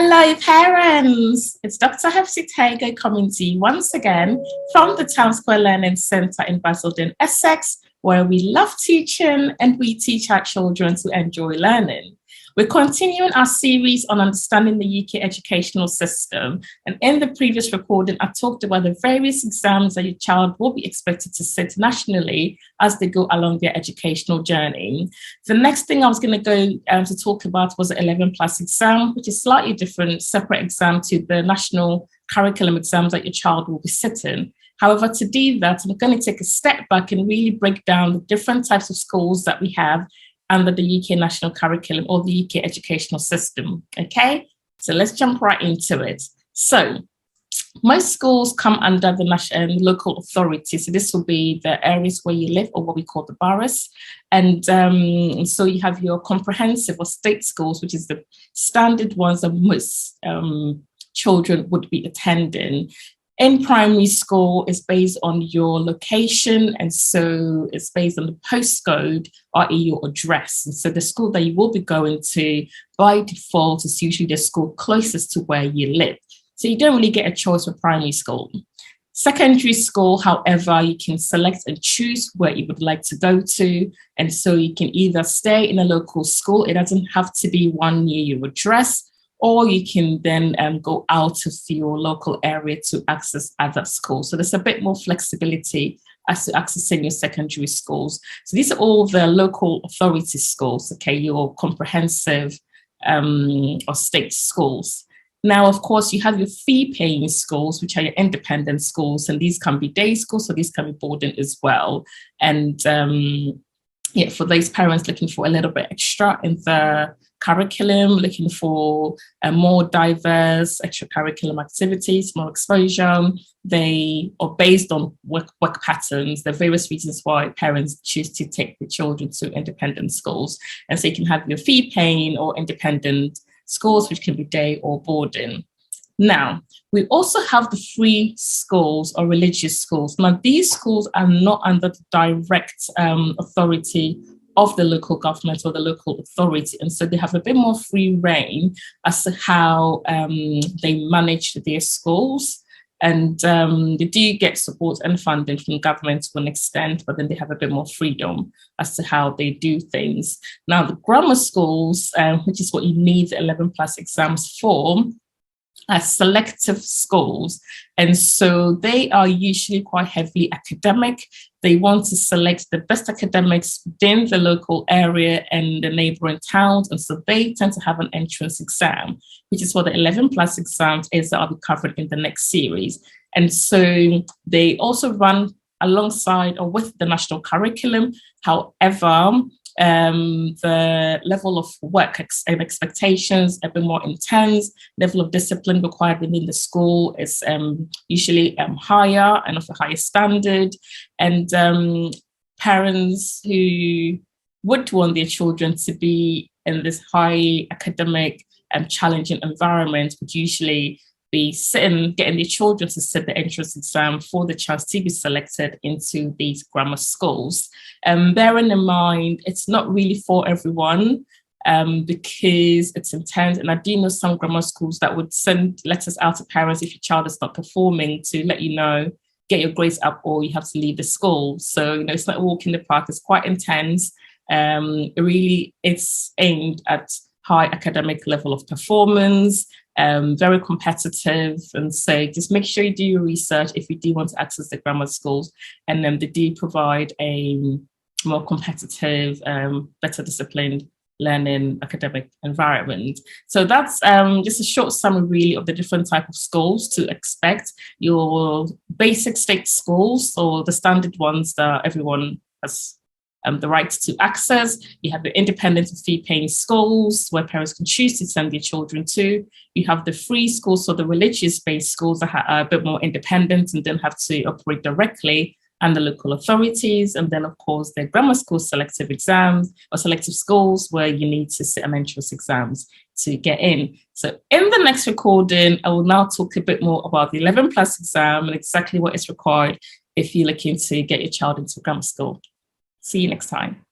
Hello, parents. It's Dr. Hepzibah coming to you once again from the Town Square Learning Centre in Basildon, Essex, where we love teaching and we teach our children to enjoy learning. We're continuing our series on understanding the UK educational system. And in the previous recording, I talked about the various exams that your child will be expected to sit nationally as they go along their educational journey. The next thing I was going to go to talk about was the 11 plus exam, which is slightly different, separate exam to the national curriculum exams that your child will be sitting. However, to do that, I'm going to take a step back and really break down the different types of schools that we have under the UK national curriculum or the UK educational system. Okay, so let's jump right into it. So most schools come under the national local authority. So this will be the areas where you live, or what we call the boroughs. And so you have your comprehensive or state schools, which is the standard ones that most children would be attending. In primary school, it's based on your location, and so it's based on the postcode, i.e. your address. And so the school that you will be going to, by default, is usually the school closest to where you live. So you don't really get a choice for primary school. Secondary school, however, you can select and choose where you would like to go to. And so you can either stay in a local school. It doesn't have to be one near your address, or you can then go out of your local area to access other schools. So there's a bit more flexibility as to accessing your secondary schools. So these are all the local authority schools, okay, your comprehensive or state schools. Now, of course, you have your fee-paying schools, which are your independent schools, and these can be day schools, so these can be boarding as well. And yeah, for those parents looking for a little bit extra in the curriculum, looking for a more diverse extracurriculum activities, more exposure, they are based on work patterns. There are various reasons why parents choose to take the children to independent schools. And so you can have your fee-paying or independent schools, which can be day or boarding. Now, we also have the free schools or religious schools. Now, these schools are not under the direct authority of the local government or the local authority. And so they have a bit more free reign as to how they manage their schools. And they do get support and funding from government to an extent, but then they have a bit more freedom as to how they do things. Now, the grammar schools, which is what you need the 11 plus exams for, are selective schools. And so they are usually quite heavily academic. They want to select the best academics within the local area and the neighboring towns. And so they tend to have an entrance exam, which is what the 11 plus exams is that I'll be covering in the next series. And so they also run alongside or with the national curriculum. However, the level of work and expectations a bit more intense, level of discipline required within the school is usually higher and of a higher standard. And parents who would want their children to be in this high academic and challenging environment would usually be getting their children to sit the entrance exam for the chance to be selected into these grammar schools. Bearing in mind, it's not really for everyone because it's intense. And I do know some grammar schools that would send letters out to parents if your child is not performing to let you know, get your grades up or you have to leave the school. So, you know, it's not a walk in the park. It's quite intense. It's aimed at high academic level of performance, very competitive. And so just make sure you do your research if you do want to access the grammar schools. And then they do provide a more competitive, better disciplined learning academic environment. So that's just a short summary really of the different type of schools to expect. Your basic state schools, or the standard ones that everyone has the right to access. You have the independent and fee-paying schools where parents can choose to send their children to. You have the free schools, so the religious-based schools that are a bit more independent and don't have to operate directly under local authorities. And then, of course, the grammar school selective exams or selective schools where you need to sit an entrance exams to get in. So in the next recording, I will now talk a bit more about the 11 plus exam and exactly what is required if you're looking to get your child into grammar school. See you next time.